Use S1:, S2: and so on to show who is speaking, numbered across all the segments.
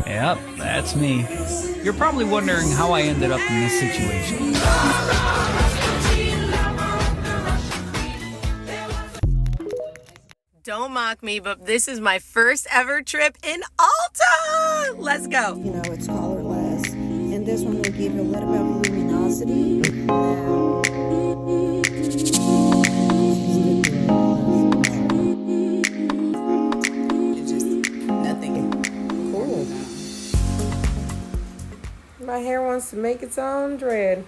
S1: Yep, that's me. You're probably wondering how I ended up in this situation.
S2: Don't mock me, but this is my first ever trip in Ulta! Let's go.
S3: You know, it's colorless. And this one will give you a little bit of luminosity.
S2: It's just nothing.
S4: Cool. My hair wants to make its own dread.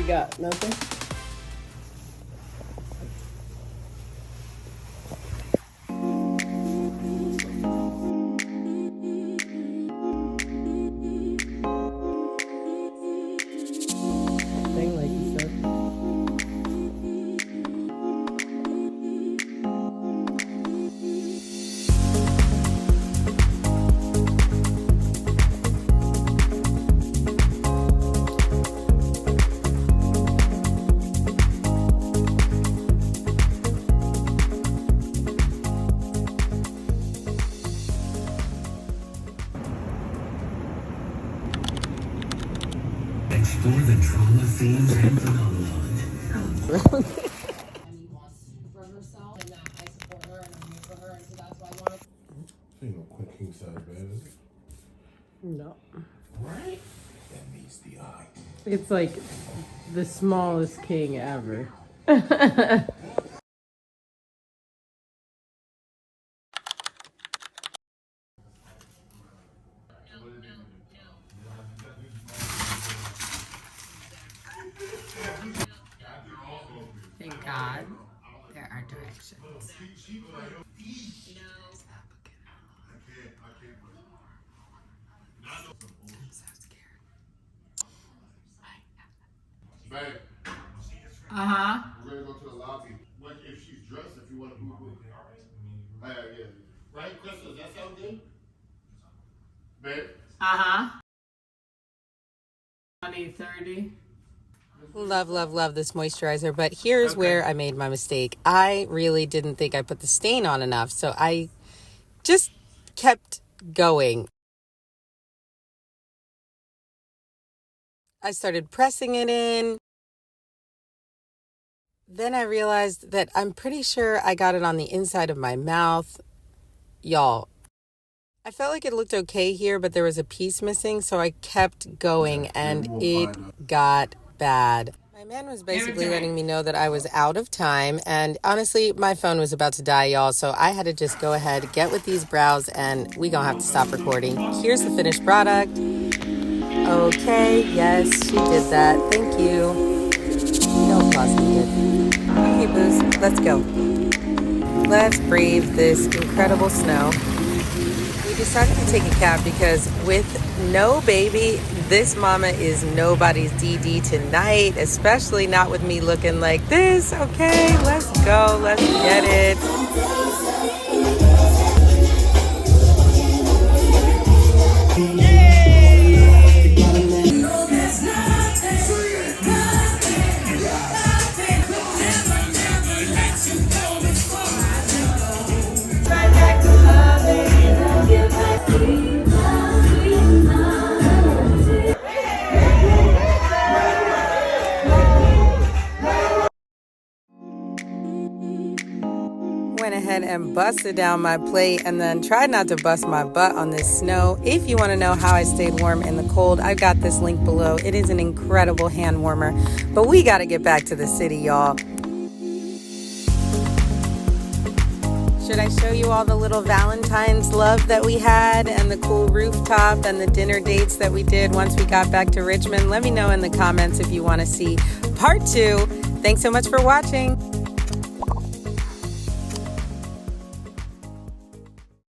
S4: Got nothing. Thing like you said.
S5: Explore the trauma, themes, and phenomenon.
S6: Ain't no quick king size bed, is it?
S4: No.
S6: Right? That meets the eye.
S4: It's like the smallest king ever.
S2: Thank God there are directions. I'm so scared.
S6: Babe,
S2: Uh-huh.
S6: we're gonna go to the lobby. What if she's dressed, if you want to move it? Yeah. Right, Crystal, does that sound good? Babe?
S2: Uh-huh. 2030.
S4: Love, love, love this moisturizer, but here's where I made my mistake. I really didn't think I put the stain on enough, so I just kept going. I started pressing it in. Then I realized that I'm pretty sure I got it on the inside of my mouth. Y'all, I felt like it looked okay here, but there was a piece missing, so I kept going, and it got bad. My man was basically letting me know that I was out of time, and honestly, my phone was about to die, y'all, so I had to just go ahead, get with these brows, and we gonna have to stop recording. Here's the finished product. Okay, yes, she did that. Thank you. No applause needed. Let's go. Let's brave this incredible snow. We decided to take a cab because with no baby, this mama is nobody's DD tonight, especially not with me looking like this. Okay, let's go. Let's get it. Went ahead and busted down my plate and then tried not to bust my butt on this snow. If you want to know how I stayed warm in the cold, I've got this link below. It is an incredible hand warmer. But we got to get back to the city, y'all. Should I show you all the little Valentine's love that we had and the cool rooftop and the dinner dates that we did once we got back to Richmond? Let me know in the comments if you want to see part 2. Thanks so much for watching.